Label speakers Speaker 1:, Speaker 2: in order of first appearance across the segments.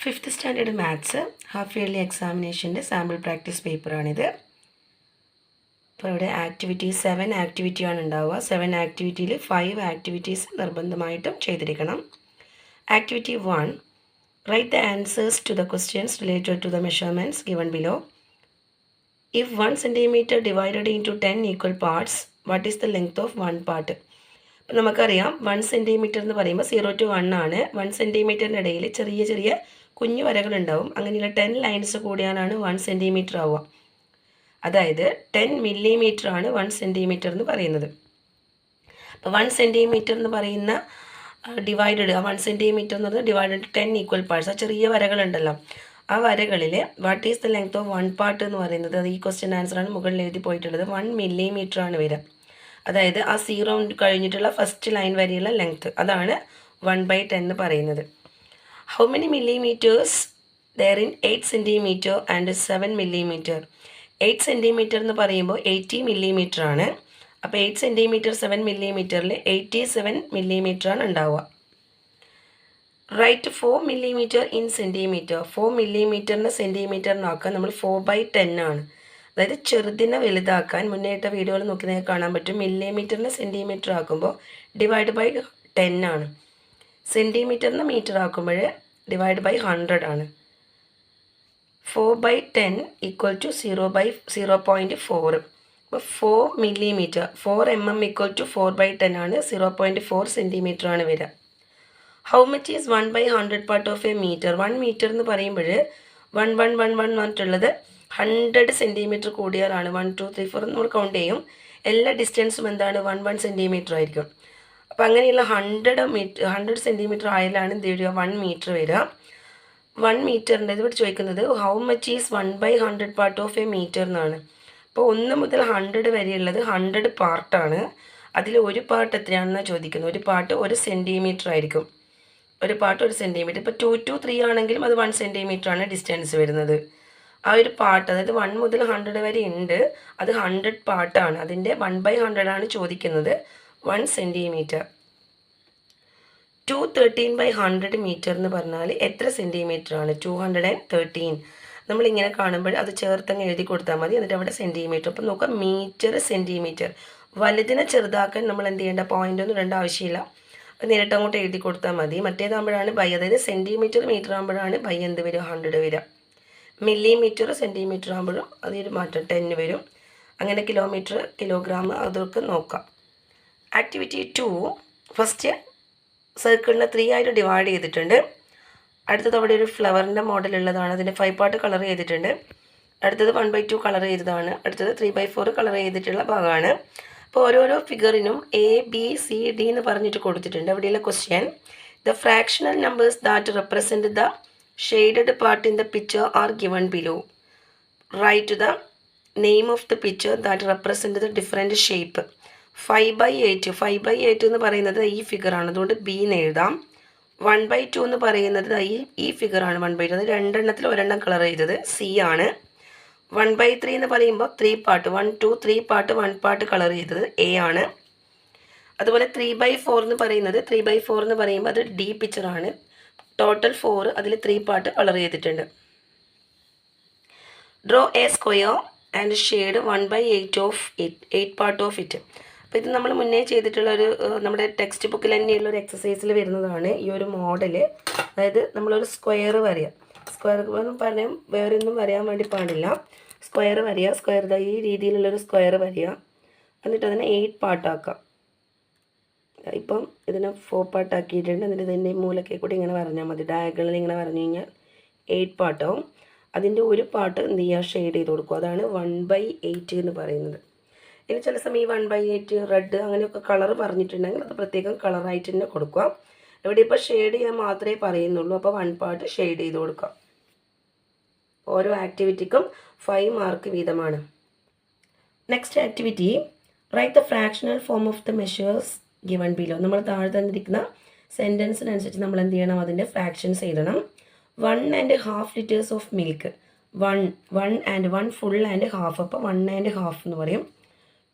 Speaker 1: Fifth standard maths half yearly എക്സാമിനേഷൻ്റെ sample practice പേപ്പറാണിത്. അപ്പോൾ ഇവിടെ ആക്ടിവിറ്റി 7 ആക്ടിവിറ്റിയാണ് ഉണ്ടാവുക. 7 ആക്ടിവിറ്റിയിൽ 5 ആക്ടിവിറ്റീസ് നിർബന്ധമായിട്ടും ചെയ്തിരിക്കണം. Activity 1, write the answers to the questions related to the measurements given below. If 1 centimeter divided into 10 equal parts, what is the length of one part? അപ്പോൾ നമുക്കറിയാം 1 centimetre എന്ന് പറയുമ്പോൾ 0 to 1 ആണ്. 1 സെൻറ്റിമീറ്ററിൻ്റെ ഇടയിൽ ചെറിയ ചെറിയ കുഞ്ഞു വരകളുണ്ടാവും. അങ്ങനെയുള്ള 10 ലൈൻസ് കൂടിയാലാണ് 1 സെൻറ്റിമീറ്റർ ആവുക. അതായത് 10 മില്ലിമീറ്റർ ആണ് 1 സെൻറ്റിമീറ്റർ എന്ന് പറയുന്നത്. അപ്പോൾ 1 സെൻറ്റിമീറ്റർ എന്ന് പറയുന്ന ഡിവൈഡഡ് 1 സെൻറ്റിമീറ്റർ എന്ന് പറഞ്ഞാൽ ഡിവൈഡഡ് 10 ഈക്വൽ പാർട്സ്, ആ ചെറിയ വരകളുണ്ടല്ലോ, ആ വരകളിൽ what is the length of one part എന്ന് പറയുന്നത്, അത് ഈ ക്വസ്റ്റ്യൻ ആൻസറാണ് മുകളിൽ എഴുതി പോയിട്ടുള്ളത്. 1 മില്ലിമീറ്റർ ആണ് വരിക. അതായത് ആ 0 കഴിഞ്ഞിട്ടുള്ള ഫസ്റ്റ് ലൈൻ വരെയുള്ള ലെങ്ത്, അതാണ് 1/10 എന്ന് പറയുന്നത്. How many millimetres there in 8 centimetre and 7 millimetre? 8 centimetre എന്ന് പറയുമ്പോൾ 80 മില്ലിമീറ്റർ ആണ്. അപ്പോൾ 8 സെൻറ്റിമീറ്റർ 7 മില്ലിമീറ്ററിൽ 87 മില്ലിമീറ്റർ ആണ് ഉണ്ടാവുക. Write 4 millimetre in centimetre. 4 മില്ലിമീറ്ററിന് സെൻറ്റിമീറ്ററിനാക്കാൻ നമ്മൾ 4/10 ആണ്. അതായത് ചെറുതിനെ വലുതാക്കാൻ മുന്നേറ്റ വീഡിയോയിൽ നോക്കി നിങ്ങൾക്ക് കാണാൻ പറ്റും. മില്ലിമീറ്ററിന് സെൻറ്റിമീറ്റർ ആക്കുമ്പോൾ /10 ആണ്. സെൻറ്റിമീറ്ററിന് മീറ്റർ ആക്കുമ്പോൾ /100 ആണ്. 4/10 ഈക്വൽ ടു 0/0.4. അപ്പോൾ 4 മില്ലിമീറ്റർ 4 mm ഈക്വൽ ടു 4/10 ആണ്. 0.4 സെൻറ്റിമീറ്റർ ആണ് വരിക. How much is 1/100 part of a metre? 1 metre എന്ന് പറയുമ്പോൾ 1 പറഞ്ഞിട്ടുള്ളത് 100 സെൻറ്റിമീറ്റർ കൂടിയാലാണ്. 1 2 3 4 നമ്മൾ കൗണ്ട് ചെയ്യും. എല്ലാ ഡിസ്റ്റൻസും എന്താണ് 1 സെൻറ്റിമീറ്റർ ആയിരിക്കും. അപ്പോൾ അങ്ങനെയുള്ള 100 സെൻറ്റിമീറ്റർ ആയാലാണ് എന്ത് വരിക 1 മീറ്റർ വരിക. 1 മീറ്ററിൻ്റെ ഇവിടെ ചോദിക്കുന്നത് how much is 1/100 part of a metre എന്നാണ്. അപ്പോൾ 1 മുതൽ 100 വരെയുള്ളത് 100 പാർട്ടാണ്. അതിൽ ഒരു പാർട്ട് എത്രയാണെന്നാണ് ചോദിക്കുന്നത്. ഒരു പാർട്ട് 1 സെൻറ്റിമീറ്റർ ആയിരിക്കും. ഒരു പാർട്ട് 1 സെൻറ്റിമീറ്റർ. ഇപ്പോൾ 2 to 3 ആണെങ്കിലും അത് 1 സെൻറ്റിമീറ്റർ ആണ് ഡിസ്റ്റൻസ് വരുന്നത്. ആ ഒരു പാർട്ട്, അതായത് 1 മുതൽ 100 വരെ ഉണ്ട്, അത് 100 പാർട്ടാണ്. അതിൻ്റെ 1/100 ആണ് ചോദിക്കുന്നത്, 1 സെൻറ്റിമീറ്റർ. 213/100 മീറ്റർ എന്ന് പറഞ്ഞാൽ എത്ര സെൻറ്റിമീറ്റർ ആണ്? 213. നമ്മളിങ്ങനെ കാണുമ്പോൾ അത് ചേർത്തങ്ങ് എഴുതി കൊടുത്താൽ മതി. എന്നിട്ട് അവിടെ സെൻറ്റിമീറ്റർ. അപ്പോൾ നോക്കാം, മീറ്റർ സെൻറ്റിമീറ്റർ. വലുതിനെ ചെറുതാക്കാൻ നമ്മൾ എന്ത് ചെയ്യേണ്ട, പോയിൻ്റൊന്നും ഇടേണ്ട ആവശ്യമില്ല. നേരിട്ട് അങ്ങോട്ട് എഴുതി കൊടുത്താൽ മതി. മറ്റേതാകുമ്പോഴാണ് ബൈ, അതായത് സെൻറ്റിമീറ്റർ മീറ്റർ ആകുമ്പോഴാണ് ബൈ എന്ത് വരും 100 വരിക. മില്ലിമീറ്റർ സെൻറ്റിമീറ്റർ ആകുമ്പോഴും അതിൽ മാറ്റം 10 വരും. അങ്ങനെ കിലോമീറ്റർ കിലോഗ്രാം അതൊക്കെ നോക്കാം. ആക്ടിവിറ്റി 2, ഫസ്റ്റ് സർക്കിളിനെ 3 ആയിട്ട് ഡിവൈഡ് ചെയ്തിട്ടുണ്ട്. അടുത്തത് അവിടെ ഒരു ഫ്ലവറിൻ്റെ മോഡൽ ഉള്ളതാണ്. അതിൻ്റെ 5 പാർട്ട് കളർ ചെയ്തിട്ടുണ്ട്. അടുത്തത് 1/2 കളർ ചെയ്തതാണ്. അടുത്തത് 3/4 കളർ ചെയ്തിട്ടുള്ള ഭാഗമാണ്. അപ്പോൾ ഓരോരോ ഫിഗറിനും ABCD എന്ന് പറഞ്ഞിട്ട് കൊടുത്തിട്ടുണ്ട്. അവിടെയുള്ള question, the fractional numbers that represent the shaded part in the picture are given below. Write the name of the picture that represent the different shape. 5/8 എന്ന് പറയുന്നത് ഈ ഫിഗറാണ്, അതുകൊണ്ട് B എന്ന് എഴുതാം. 1/2 എന്ന് പറയുന്നത് ഈ ഫിഗറാണ് 1/2. അത് 2 എണ്ണത്തിൽ ഒരെണ്ണം കളർ ചെയ്തത് C ആണ്. 1/3 എന്ന് പറയുമ്പോൾ 3 പാർട്ട് 1 2 3 പാർട്ട് 1 പാർട്ട് കളർ ചെയ്തത് A ആണ്. അതുപോലെ 3/4 എന്ന് പറയുമ്പോൾ അത് D പിക്ചറാണ്. ടോട്ടൽ 4, അതിൽ 3 പാർട്ട് കളർ ചെയ്തിട്ടുണ്ട്. Draw A square and shade 1/8 of it 8 part of it. അപ്പോൾ ഇത് നമ്മൾ മുന്നേ ചെയ്തിട്ടുള്ളൊരു നമ്മുടെ ടെക്സ്റ്റ് ബുക്കിൽ തന്നെയുള്ളൊരു എക്സസൈസിൽ വരുന്നതാണ് ഈ ഒരു മോഡൽ. അതായത് നമ്മളൊരു സ്ക്വയർ വരയ്ക്കുക. സ്ക്വയർ എന്ന് പറയാൻ വേറെ ഒന്നും വരയാൻ വേണ്ടി പാടില്ല. സ്ക്വയർ വരയ്ക്കുക. സ്ക്വയർ ഈ രീതിയിലുള്ളൊരു സ്ക്വയർ വരയ്ക്കുക. എന്നിട്ട് അതിനെ 8 പാർട്ടാക്കാം. ഇപ്പം ഇതിനെ 4 പാർട്ടാക്കിയിട്ടുണ്ട്. എന്നിട്ട് ഇതിൻ്റെ മൂലക്കെ കൂടി ഇങ്ങനെ വരഞ്ഞാൽ മതി. ഡയഗണൽ ഇങ്ങനെ വരഞ്ഞു കഴിഞ്ഞാൽ 8 പാർട്ടാവും. അതിൻ്റെ ഒരു പാർട്ട് എന്ത് ചെയ്യുക, ഷെയ്ഡ് ചെയ്ത് കൊടുക്കുക. അതാണ് 1/8 എന്ന് പറയുന്നത്. ഇനി ചില സമയം ഈ 1/8 റെഡ് അങ്ങനെയൊക്കെ കളർ പറഞ്ഞിട്ടുണ്ടെങ്കിൽ അത് പ്രത്യേകം കളറായിട്ട് തന്നെ കൊടുക്കുക. ഇവിടെ ഇപ്പോൾ ഷെയ്ഡ് ചെയ്യാൻ മാത്രമേ പറയുന്നുള്ളൂ. അപ്പോൾ 1 പാർട്ട് ഷെയ്ഡ് ചെയ്ത് കൊടുക്കാം. ഓരോ ആക്ടിവിറ്റിക്കും 5 മാർക്ക് വീതമാണ്. Next activity, write the fractional form of the measures given below. നമ്മൾ താഴെ തന്നിരിക്കുന്ന സെൻറ്റൻസിനനുസരിച്ച് നമ്മൾ എന്ത് ചെയ്യണം, അതിൻ്റെ ഫ്രാക്ഷൻസ് എഴുതണം. 1.5 liters of milk. 1 full and half. അപ്പോൾ 1.5 എന്ന് പറയും.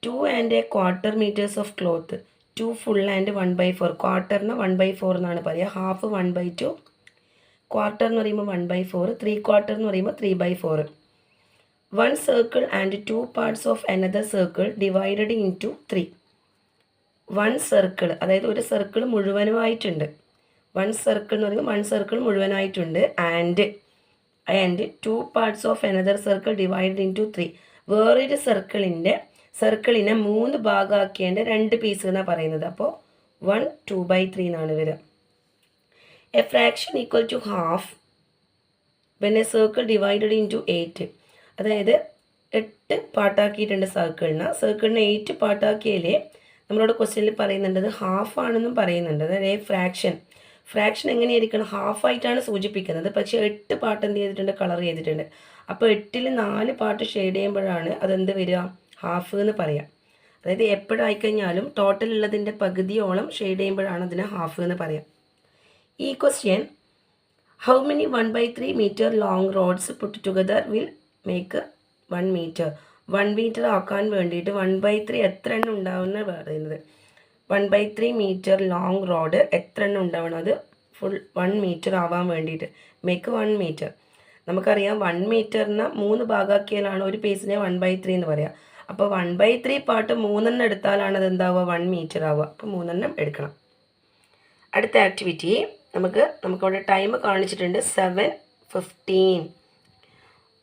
Speaker 1: 2.25 meters of cloth. 2 full and 1/4. ക്വാർട്ടറിന് 1/4 എന്നാണ് പറയുക. ഹാഫ് 1/2. ക്വാർട്ടർ എന്ന് പറയുമ്പോൾ 1/4, 3/4 എന്ന് പറയുമ്പോൾ 3/4. One circle and 2 parts of another circle divided into 3. One circle, അതായത് ഒരു സർക്കിൾ മുഴുവനുമായിട്ടുണ്ട്. വൺ സർക്കിൾ എന്ന് പറയുമ്പോൾ വൺ സർക്കിൾ മുഴുവനായിട്ടുണ്ട്. And 2 parts of another circle divided into 3. വേറൊരു സർക്കിളിനെ 3 ഭാഗമാക്കേണ്ട 2 പീസ് എന്നാണ് പറയുന്നത്. അപ്പോൾ 1 2/3 എന്നാണ് വരിക. A fraction equal to half when a circle divided into 8. അതായത് 8 പാർട്ടാക്കിയിട്ടുണ്ട് സർക്കിളിനെ 8 പാർട്ടാക്കിയാലേ നമ്മളോട് ക്വസ്റ്റ്യനിൽ പറയുന്നുണ്ട് ഹാഫ് ആണെന്നും പറയുന്നുണ്ട്. അതായത് ഫ്രാക്ഷൻ എങ്ങനെയായിരിക്കണം, ഹാഫായിട്ടാണ് സൂചിപ്പിക്കുന്നത്. പക്ഷേ 8 പാർട്ട് എന്ത് ചെയ്തിട്ടുണ്ട്, കളർ ചെയ്തിട്ടുണ്ട്. അപ്പോൾ 8ൽ 4 പാർട്ട് ഷെയ്ഡ് ചെയ്യുമ്പോഴാണ് അതെന്ത് വരിക, ഹാഫ് എന്ന് പറയാം. അതായത് എപ്പോഴായിക്കഴിഞ്ഞാലും ടോട്ടൽ ഉള്ളതിൻ്റെ പകുതിയോളം ഷെയ്ഡ് ചെയ്യുമ്പോഴാണ് അതിനെ ഹാഫ് എന്ന് പറയാം. ഈ question, how many 1/3 metre long roads put together will make 1 metre. 1 metre ആക്കാൻ വേണ്ടിയിട്ട് 1/3 എത്ര എണ്ണം ഉണ്ടാവുമെന്ന് പറയുന്നത്. 1/3 മീറ്റർ ലോങ് റോഡ് എത്ര എണ്ണം ഉണ്ടാവണം, അത് ഫുൾ 1 മീറ്റർ ആവാൻ വേണ്ടിയിട്ട് മേക്ക് 1 മീറ്റർ. നമുക്കറിയാം 1 മീറ്ററിന് 3 ഭാഗമാക്കിയാലാണ് ഒരു പീസിനെ 1/3 എന്ന് പറയാം. അപ്പോൾ 1/3 പാർട്ട് 3 എടുത്താലാണ് അത് എന്താവുക, 1 മീറ്റർ ആവുക. അപ്പോൾ 3 എടുക്കണം. അടുത്ത ആക്ടിവിറ്റി നമുക്കവിടെ ടൈം കാണിച്ചിട്ടുണ്ട് 7:15.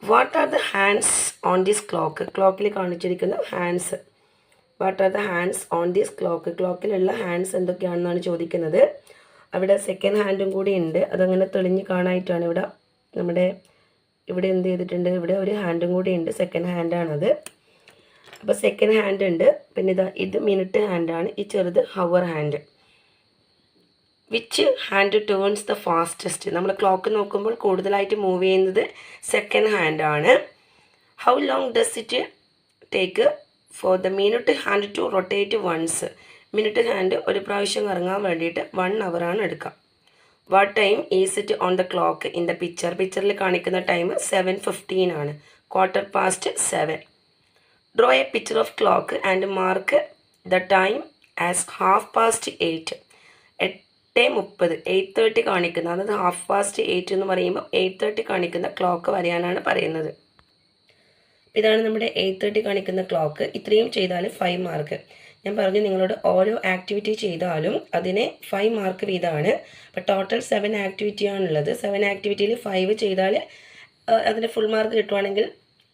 Speaker 1: What are the hands on this clock. ക്ലോക്കിൽ കാണിച്ചിരിക്കുന്ന hands. What are the hands on this clock. ക്ലോക്കിലുള്ള ഹാൻഡ്സ് എന്തൊക്കെയാണെന്നാണ് ചോദിക്കുന്നത്. അവിടെ സെക്കൻഡ് ഹാൻഡും കൂടി ഉണ്ട്. അതങ്ങനെ തെളിഞ്ഞ് കാണാനായിട്ടാണ് ഇവിടെ എന്ത് ചെയ്തിട്ടുണ്ട്, ഇവിടെ ഒരു ഹാൻഡും കൂടി ഉണ്ട്, സെക്കൻഡ് ഹാൻഡാണത്. അപ്പോൾ സെക്കൻഡ് ഹാൻഡ് ഉണ്ട്. പിന്നെ ഇത് മിനിറ്റ് ഹാൻഡാണ്. ഈ ചെറുത് hour hand. Which hand turns the fastest. നമ്മൾ ക്ലോക്ക് നോക്കുമ്പോൾ കൂടുതലായിട്ട് മൂവ് ചെയ്യുന്നത് സെക്കൻഡ് ഹാൻഡാണ്. How long does it take for the minute hand to rotate once. Minute hand ഒരു പ്രാവശ്യം കറങ്ങാൻ വേണ്ടിയിട്ട് 1 ഹവറാണ് എടുക്കുക. What time is it on the clock in the picture. പിക്ചറിൽ കാണിക്കുന്ന ടൈം 7:15 ആണ്. 7:15. Draw a picture of clock and mark the time as 8:30. 8:30 8:30 കാണിക്കുന്ന, അതായത് 8:30 എന്ന് പറയുമ്പോൾ 8:30 കാണിക്കുന്ന ക്ലോക്ക് വരയാനാണ് പറയുന്നത്. ഇതാണ് നമ്മുടെ 8:30 കാണിക്കുന്ന ക്ലോക്ക്. ഇത്രയും ചെയ്താൽ 5 മാർക്ക്. ഞാൻ പറഞ്ഞു നിങ്ങളോട് ഓരോ ആക്ടിവിറ്റി ചെയ്താലും അതിന് 5 മാർക്ക് വീതമാണ്. അപ്പോൾ ടോട്ടൽ 7 ആക്ടിവിറ്റിയാണുള്ളത്. 7 ആക്ടിവിറ്റിയിൽ 5 ചെയ്താൽ അതിന് ഫുൾ മാർക്ക് കിട്ടുവാണെങ്കിൽ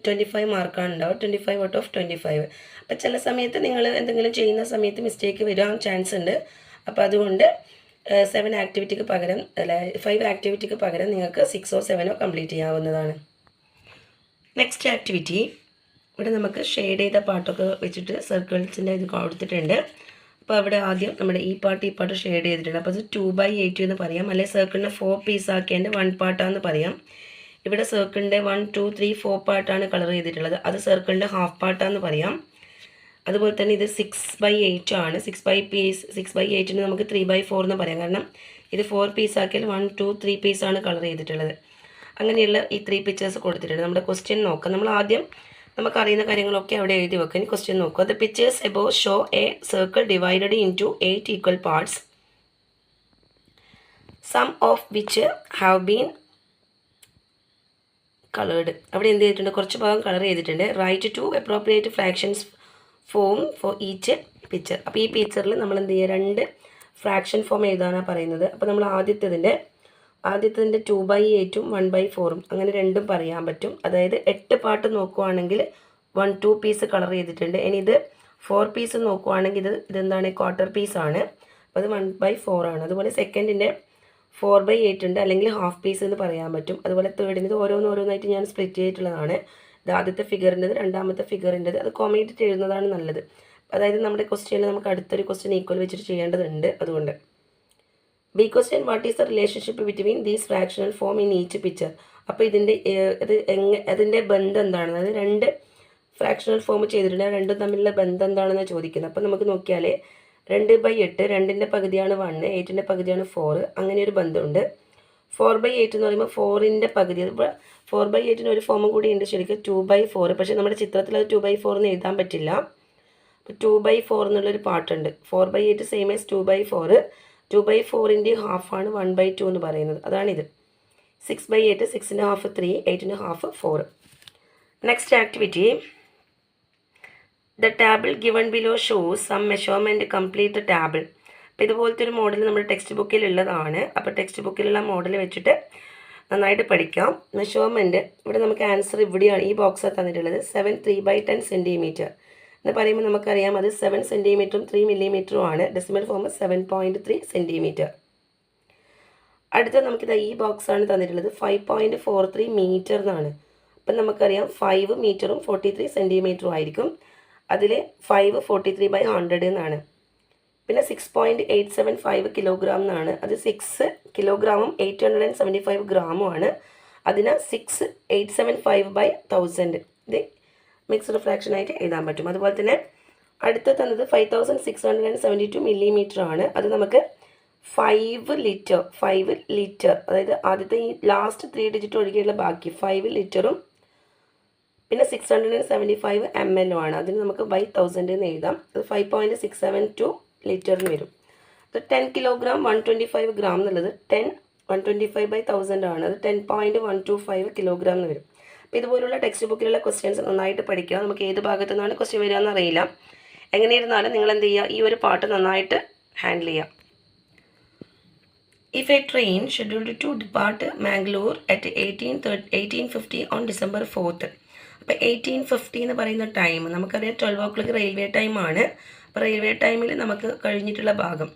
Speaker 1: 25 മാർക്കാണ് ഉണ്ടാവും. 25 ഔട്ട് ഓഫ് 25. അപ്പോൾ ചില സമയത്ത് നിങ്ങൾ എന്തെങ്കിലും ചെയ്യുന്ന സമയത്ത് മിസ്റ്റേക്ക് വരാൻ ചാൻസ് ഉണ്ട്. അപ്പോൾ അതുകൊണ്ട് 7 ആക്ടിവിറ്റിക്ക് പകരം 5 ആക്ടിവിറ്റിക്ക് പകരം നിങ്ങൾക്ക് 6 or 7 കംപ്ലീറ്റ് ചെയ്യാവുന്നതാണ്. നെക്സ്റ്റ് ആക്ടിവിറ്റി, ഇവിടെ നമുക്ക് ഷെയ്ഡ് ചെയ്ത പാട്ടൊക്കെ വെച്ചിട്ട് സർക്കിൾസിൻ്റെ ഇത് കൊടുത്തിട്ടുണ്ട്. അപ്പോൾ അവിടെ ആദ്യം നമ്മുടെ ഈ പാട്ട് ഷെയ്ഡ് ചെയ്തിട്ടുണ്ട്. അപ്പോൾ അത് 2/8 എന്ന് പറയാം. അല്ലെങ്കിൽ സർക്കിളിനെ 4 പീസ് ആക്കിയതിൻ്റെ 1 പാർട്ടാന്ന് പറയാം. ഇവിടെ സർക്കിളിൻ്റെ 1 2 3 4 പാർട്ടാണ് കളർ ചെയ്തിട്ടുള്ളത്. അത് സർക്കിളിൻ്റെ ഹാഫ് പാർട്ടാന്ന് പറയാം. അതുപോലെ തന്നെ ഇത് 6/8 ആണ്. 6/8 നമുക്ക് 3/4 എന്ന് പറയാം. കാരണം ഇത് 4 പീസ് ആക്കിയാൽ 1 2 3 പീസാണ് കളർ ചെയ്തിട്ടുള്ളത്. അങ്ങനെയുള്ള ഈ 3 പിക്ചേഴ്സ് കൊടുത്തിട്ടുണ്ട്. നമ്മുടെ ക്വസ്റ്റ്യൻ നോക്കാം. നമ്മൾ ആദ്യം നമുക്കറിയുന്ന കാര്യങ്ങളൊക്കെ അവിടെ എഴുതി വെക്കുക. ഇനി ക്വസ്റ്റ്യൻ നോക്കുക. The pictures above show a circle divided into 8 equal parts, some of which have been coloured. അവിടെ എന്ത് ചെയ്തിട്ടുണ്ട്, കുറച്ച് ഭാഗം കളർ ചെയ്തിട്ടുണ്ട്. Write 2 appropriate fractions form for each picture. അപ്പോൾ ഈ പിക്ചറിൽ നമ്മൾ എന്ത് ചെയ്യുക, 2 ഫ്രാക്ഷൻ ഫോം എഴുതാനാണ് പറയുന്നത്. അപ്പോൾ നമ്മൾ ആദ്യത്തേതിൻ്റെ 2/8ഉം 1/4ഉം അങ്ങനെ രണ്ടും പറയാൻ പറ്റും. അതായത് 8 പാർട്ട് നോക്കുവാണെങ്കിൽ 1 2 പീസ് കളർ ചെയ്തിട്ടുണ്ട്. ഇനി ഇത് 4 പീസ് നോക്കുവാണെങ്കിൽ ഇതെന്താണ്, ക്വാർട്ടർ പീസാണ്. അപ്പോൾ അത് 1/4 ആണ്. അതുപോലെ സെക്കൻഡിൻ്റെ 4/8 ഉണ്ട്, അല്ലെങ്കിൽ ഹാഫ് പീസ് എന്ന് പറയാൻ പറ്റും. അതുപോലെ തേർഡിൻ്റെ ഓരോന്നായിട്ട് ഞാൻ സ്പ്ലിറ്റ് ചെയ്തിട്ടുള്ളതാണ്. ഇത് ആദ്യത്തെ ഫിഗറിൻ്റെത്, രണ്ടാമത്തെ ഫിഗറിൻ്റെത്. അത് കോമേറ്റ് എഴുതുന്നതാണ് നല്ലത്. അതായത് നമ്മുടെ ക്വസ്റ്റ്യനിൽ നമുക്ക് അടുത്തൊരു ക്വസ്റ്റ്യൻ ഈക്വൽ വെച്ചിട്ട് ചെയ്യേണ്ടതുണ്ട്. അതുകൊണ്ട് B question, what is the relationship between these fractional form in each picture. അപ്പോൾ അതിൻ്റെ ബന്ധം എന്താണെന്ന്, അത് 2 ഫ്രാക്ഷണൽ ഫോം ചെയ്തിട്ടുണ്ട്. രണ്ടും തമ്മിലുള്ള ബന്ധം എന്താണെന്ന് ചോദിക്കുന്നത്. അപ്പോൾ നമുക്ക് നോക്കിയാൽ 2/8, 2ൻ്റെ പകുതിയാണ് 1, 8ൻ്റെ പകുതിയാണ് 4. അങ്ങനെ ഒരു ബന്ധമുണ്ട്. 4/8 എന്ന് പറയുമ്പോൾ 4ൻ്റെ പകുതി. 4/8 ഒരു ഫോമും കൂടി ഉണ്ട് ശരിക്കും, 2/4. പക്ഷേ നമ്മുടെ ചിത്രത്തിൽ അത് 2/4 എന്ന് എഴുതാൻ പറ്റില്ല. അപ്പോൾ 2/4 എന്നുള്ളൊരു പാട്ടുണ്ട്. 4/8 സെയിം ആസ് 2/4. 2/4ൻ്റെ ഹാഫാണ് 1/2 എന്ന് പറയുന്നത്. അതാണിത്. 6/8, 6.5, 3, 8.5, 4. Next activity. The table given below shows some measurement. Complete the table. അപ്പോൾ ഇതുപോലത്തെ ഒരു മോഡൽ നമ്മുടെ ടെക്സ്റ്റ് ബുക്കിലുള്ളതാണ്. അപ്പോൾ ടെക്സ്റ്റ് ബുക്കിലുള്ള മോഡൽ വെച്ചിട്ട് നന്നായിട്ട് പഠിക്കാം. മെഷർമെൻറ്റ് ഇവിടെ നമുക്ക് ആൻസർ ഇവിടെയാണ്, ഈ ബോക്സാണ് തന്നിട്ടുള്ളത്. 7 3/10 സെൻറ്റിമീറ്റർ എന്ന് പറയുമ്പോൾ നമുക്കറിയാം അത് 7 സെൻറ്റിമീറ്ററും 3 മില്ലിമീറ്ററും ആണ്. Decimal form 7.3 centimetre. അടുത്ത നമുക്കിത് ഈ ബോക്സാണ് തന്നിട്ടുള്ളത്. 5.43 മീറ്റർ എന്നാണ്. അപ്പം നമുക്കറിയാം 5 മീറ്ററും 43 സെൻറ്റിമീറ്ററും ആയിരിക്കും. അതിൽ 5 43/100 എന്നാണ്. പിന്നെ 6.875 കിലോഗ്രാം എന്നാണ്. അത് 6 കിലോഗ്രാമും 875 ഗ്രാമും ആണ്. അതിന് 6875/1000 ഇത് മിക്സ്ഡ് ഫ്രാക്ഷൻ ആയിട്ട് എഴുതാൻ പറ്റും. അതുപോലെ തന്നെ അടുത്ത തന്നത് 5672 മില്ലിമീറ്റർ ആണ്. അത് നമുക്ക് 5 ലിറ്റർ അതായത് ആദ്യത്തെ ഈ ലാസ്റ്റ് 3 ഡിജിറ്റ് ഒഴികെയുള്ള ബാക്കി 5 ലിറ്ററും പിന്നെ 675 ml ആണ്. അതിന് നമുക്ക് 1000 എന്ന് എഴുതാം. അത് 5.672 ലിറ്ററിന് വരും. അത് 10 കിലോഗ്രാം 125 ഗ്രാം എന്നുള്ളത് 125/1000 ആണ്. അത് 10.125 കിലോഗ്രാം എന്ന് വരും. അപ്പോൾ ഇതുപോലുള്ള ടെക്സ്റ്റ് ബുക്കിലുള്ള ക്വസ്റ്റ്യൻസ് നന്നായിട്ട് പഠിക്കുക. നമുക്ക് ഏത് ഭാഗത്തു നിന്നാണ് ക്വസ്റ്റ്യൻ വരിക എന്നറിയില്ല. എങ്ങനെയിരുന്നാലും നിങ്ങൾ എന്ത് ചെയ്യുക, ഈ ഒരു പാർട്ട് നന്നായിട്ട് ഹാൻഡിൽ ചെയ്യുക. If a train scheduled to depart Mangalore at 18:50 on December 4th. അപ്പോൾ 18:50 എന്ന് പറയുന്ന ടൈം നമുക്കറിയാം 12 o'clock റെയിൽവേ ടൈമാണ്. അപ്പോൾ റെയിൽവേ ടൈമിൽ നമുക്ക് കഴിഞ്ഞിട്ടുള്ള ഭാഗം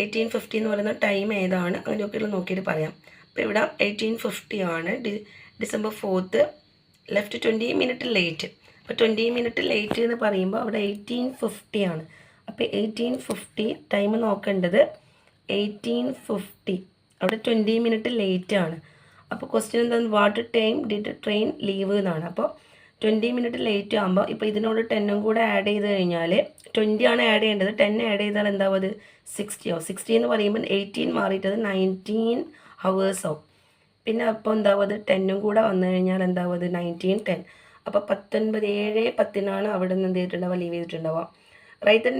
Speaker 1: 18:50 എന്ന് പറയുന്ന ടൈം ഏതാണ് അങ്ങനെയൊക്കെയുള്ള നോക്കിയിട്ട് പറയാം. അപ്പോൾ ഇവിടെ 18:50 ആണ്. December 4th left 20 minute late. അപ്പോൾ 20 മിനിറ്റ് ലേറ്റ് എന്ന് പറയുമ്പോൾ അവിടെ 18:50 ആണ്. അപ്പോൾ 18:50 ടൈം നോക്കേണ്ടത് 18:50 അവിടെ 20 മിനിറ്റ് ലേറ്റ് ആണ്. അപ്പോൾ ക്വസ്റ്റ്യൻ എന്താണ്, what time did train leave എന്നാണ്. അപ്പോൾ 20 മിനിറ്റ് ലേറ്റ് ആകുമ്പോൾ ഇപ്പോൾ ഇതിനോട് 10ഉം കൂടെ ആഡ് ചെയ്ത് കഴിഞ്ഞാൽ 20 ആണ് ആഡ് ചെയ്യേണ്ടത്. 10 ആഡ് ചെയ്താൽ എന്താവും, അത് 60 ആവും. 60 എന്ന് പറയുമ്പോൾ 18 മാറിയിട്ടത് 19 ഹവേഴ്സ് ആവും. പിന്നെ അപ്പോൾ എന്താവും, അത് 10ഉം കൂടെ വന്നു കഴിഞ്ഞാൽ എന്താവും, അത് 19 10. അപ്പോൾ 7:10 അവിടെ നിന്ന് എന്ത് ചെയ്തിട്ടുണ്ടാവുക, ലീവ് ചെയ്തിട്ടുണ്ടാവുക. Right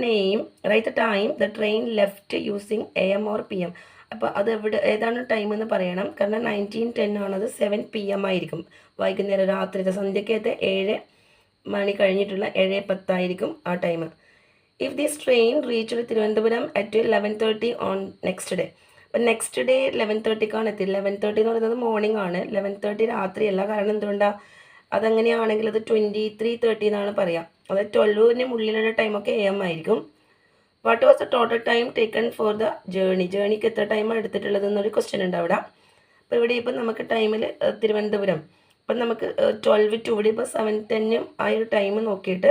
Speaker 1: the time the train left using AM or PM. അപ്പോൾ അത് ഏതാണ് ടൈം എന്ന് പറയണം. കാരണം 19:10 ആണത് 7 PM ആയിരിക്കും. വൈകുന്നേരം രാത്രിത്തെ സന്ധ്യക്കകത്ത് 7 മണി കഴിഞ്ഞിട്ടുള്ള 7:10 ആയിരിക്കും ആ time. If this train reach Thiruvananthapuram at 11:30 on next day. അപ്പം നെക്സ്റ്റ് ഡേ 11:30 എത്തി. 11:30 എന്ന് പറയുന്നത് മോർണിംഗ് ആണ്. 11:30 രാത്രിയല്ല. കാരണം എന്തുകൊണ്ടാണ്, അതങ്ങനെയാണെങ്കിൽ അത് 23:30 എന്നാണ് പറയാം. അതായത് 12ന് ഉള്ളിലുള്ള ടൈമൊക്കെ AM ആയിരിക്കും. What was the total time taken for the ജേണിക്ക് എത്ര ടൈമാണ് എടുത്തിട്ടുള്ളത് എന്നൊരു ക്വസ്റ്റ്യൻ ഉണ്ട് അവിടെ. അപ്പോൾ ഇവിടെ ഇപ്പം നമുക്ക് ടൈമിൽ തിരുവനന്തപുരം അപ്പം നമുക്ക് 12 to ഇവിടെ ഇപ്പോൾ 7:10 ആ ഒരു ടൈം നോക്കിയിട്ട്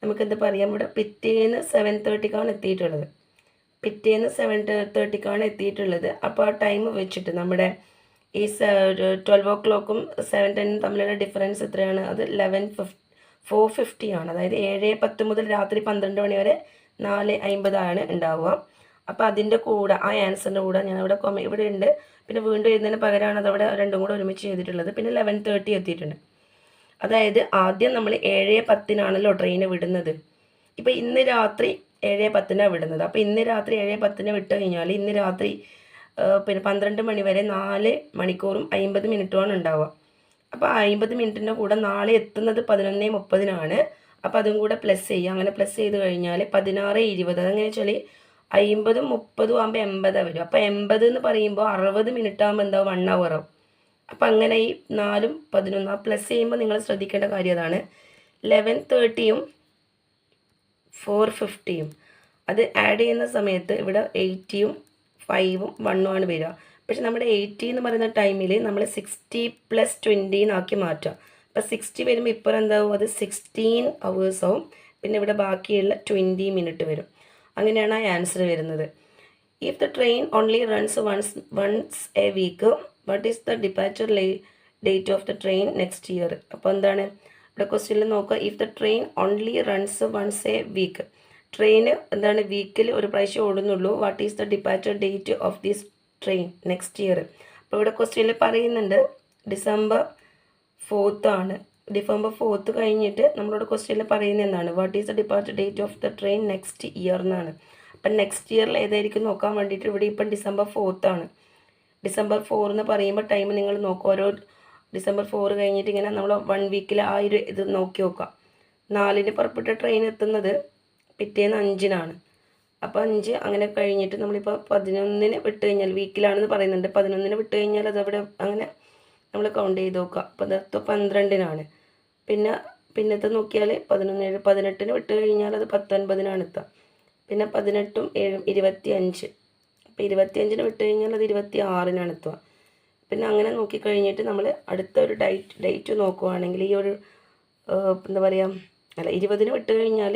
Speaker 1: നമുക്കെന്ത് പറയാം, ഇവിടെ പിറ്റേന്ന് 7:30 എത്തിയിട്ടുള്ളത്. പിറ്റേന്ന് 7:30 എത്തിയിട്ടുള്ളത്. അപ്പോൾ ആ ടൈം വെച്ചിട്ട് നമ്മുടെ ഈ 12 o'clock 7:10 തമ്മിലുള്ള ഡിഫറൻസ് എത്രയാണ്, അത് 4:50 ആണ്. അതായത് 7:10 മുതൽ രാത്രി 12 മണി വരെ 4:50 ആണ് ഉണ്ടാവുക. അപ്പോൾ അതിൻ്റെ കൂടെ ആ ആൻസറിൻ്റെ കൂടെ ഞാനവിടെ ഇവിടെ ഉണ്ട്. പിന്നെ വീണ്ടും എഴുതുന്നതിന് പകരമാണ് അതവിടെ രണ്ടും കൂടെ ഒരുമിച്ച് ചെയ്തിട്ടുള്ളത്. പിന്നെ 11:30 എത്തിയിട്ടുണ്ട്. അതായത് ആദ്യം നമ്മൾ 7:10 ട്രെയിന് വിടുന്നത്. ഇപ്പോൾ ഇന്ന് രാത്രി 7:10 വിടുന്നത്. അപ്പോൾ ഇന്ന് രാത്രി 7:10 വിട്ട് കഴിഞ്ഞാൽ ഇന്ന് രാത്രി പിന്നെ 12 മണി വരെ 4 മണിക്കൂറും 50 മിനിറ്റുമാണ് ഉണ്ടാവുക. അപ്പോൾ 50 മിനിറ്റിൻ്റെ കൂടെ നാളെ എത്തുന്നത് 11:30. അപ്പോൾ അതും കൂടെ പ്ലസ് ചെയ്യുക. അങ്ങനെ പ്ലസ് ചെയ്ത് കഴിഞ്ഞാൽ 16:20. അതെങ്ങനെ വെച്ചാൽ 50 30 ആകുമ്പോൾ 80 വരും. അപ്പോൾ 80 എന്ന് പറയുമ്പോൾ 60 മിനിറ്റ് ആകുമ്പോൾ എന്താവും, 1 hour ആവും. അപ്പം അങ്ങനെ ഈ 4ഉം 11 പ്ലസ് ചെയ്യുമ്പോൾ നിങ്ങൾ ശ്രദ്ധിക്കേണ്ട കാര്യം അതാണ്. 11:30 4:50 അത് ആഡ് ചെയ്യുന്ന സമയത്ത് ഇവിടെ 80 5ഉം 1ഉം ആണ് വരിക. പക്ഷെ നമ്മുടെ 80 എന്ന് പറയുന്ന ടൈമിൽ നമ്മൾ 60 + 20 ആക്കി മാറ്റുക. അപ്പോൾ 60 വരുമ്പോൾ ഇപ്പോൾ എന്താവും, അത് 16 hours ആവും. പിന്നെ ഇവിടെ ബാക്കിയുള്ള 20 മിനിറ്റ് വരും. അങ്ങനെയാണ് ആ ആൻസർ വരുന്നത്. If the train only runs once a week, what is the departure date of the train next year. അപ്പോൾ എന്താണ് ഇവിടെ ക്വസ്റ്റ്യനിൽ നോക്കുക. If the train only runs once a week, ട്രെയിന് എന്താണ് വീക്കിൽ ഒരു പ്രാവശ്യം ഓടുന്നുള്ളൂ. What is the departure date of this train next year. അപ്പോൾ ഇവിടെ ക്വസ്റ്റ്യനിൽ പറയുന്നുണ്ട് December 4th ആണ്. December 4th കഴിഞ്ഞിട്ട് നമ്മളോട് ക്വസ്റ്റ്യനിൽ പറയുന്നത് എന്താണ്, what is the departure date of the train next year എന്നാണ്. അപ്പം നെക്സ്റ്റ് ഇയറിൽ ഏതായിരിക്കും നോക്കാൻ വേണ്ടിയിട്ട് ഇവിടെ ഇപ്പം December 4th ആണ്. ഡിസംബർ 4 എന്ന് പറയുമ്പോൾ ടൈം നിങ്ങൾ നോക്കുക. ഓരോ ഡിസംബർ 4 കഴിഞ്ഞിട്ട് ഇങ്ങനെ നമ്മൾ 1 വീക്കിൽ ആ ഒരു ഇത് നോക്കി നോക്കാം. 4-ന് പുറപ്പെട്ട ട്രെയിൻ എത്തുന്നത് പിറ്റേന്ന് 5-നാണ്. അപ്പോൾ 5 അങ്ങനെ കഴിഞ്ഞിട്ട് നമ്മളിപ്പോൾ 11-ന് വിട്ട് കഴിഞ്ഞാൽ വീക്കിലാണെന്ന് പറയുന്നുണ്ട്. 11-ന് വിട്ട് കഴിഞ്ഞാൽ അതവിടെ അങ്ങനെ നമ്മൾ കൗണ്ട് ചെയ്ത് നോക്കുക. അപ്പോൾ അത് 12-നാണ്. പിന്നത്തെ നോക്കിയാൽ 11, 18-ന് വിട്ട് കഴിഞ്ഞാൽ അത് 19-നാണ് എത്തുക. പിന്നെ 18ഉം 7ഉം 25. അപ്പോൾ 25-ന് വിട്ട് കഴിഞ്ഞാൽ അത് 26-നാണ് എത്തുക. പിന്നെ അങ്ങനെ നോക്കിക്കഴിഞ്ഞിട്ട് നമ്മൾ അടുത്ത ഒരു ഡേറ്റ് നോക്കുവാണെങ്കിൽ ഈ ഒരു എന്താ പറയുക, അല്ല 20-ന് വിട്ട് കഴിഞ്ഞാൽ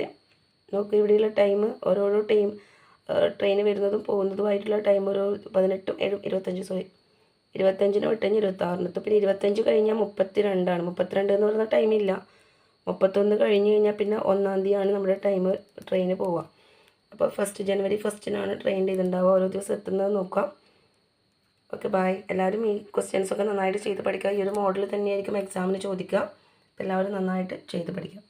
Speaker 1: നോക്കുക ഇവിടെയുള്ള ടൈം ഓരോരോ ട്രെയിൻ വരുന്നതും പോകുന്നതുമായിട്ടുള്ള ടൈം ഒരു 18ഉം 7ഉം 25 25-ന് വിട്ട് കഴിഞ്ഞാൽ 26-ന് എത്തും. പിന്നെ 25 കഴിഞ്ഞാൽ 32-ആണ്. 32 എന്ന് പറയുന്ന ടൈമില്ല. 31 കഴിഞ്ഞ് കഴിഞ്ഞാൽ പിന്നെ 1-ാം തീയതിയാണ് നമ്മുടെ ട്രെയിന് പോവുക. അപ്പോൾ ജനുവരി 1-നാണ് ട്രെയിൻ ഇതുണ്ടാവുക. ഓരോ ദിവസം എത്തുന്നത് നോക്കാം. Okay, bye. എല്ലാവരും ഈ ക്വസ്റ്റ്യൻസൊക്കെ നന്നായിട്ട് ചെയ്ത് പഠിക്കുക. ഈ ഒരു മോഡൽ തന്നെയായിരിക്കും എക്സാമിന് ചോദിക്കുക. എല്ലാവരും നന്നായിട്ട് ചെയ്ത് പഠിക്കുക.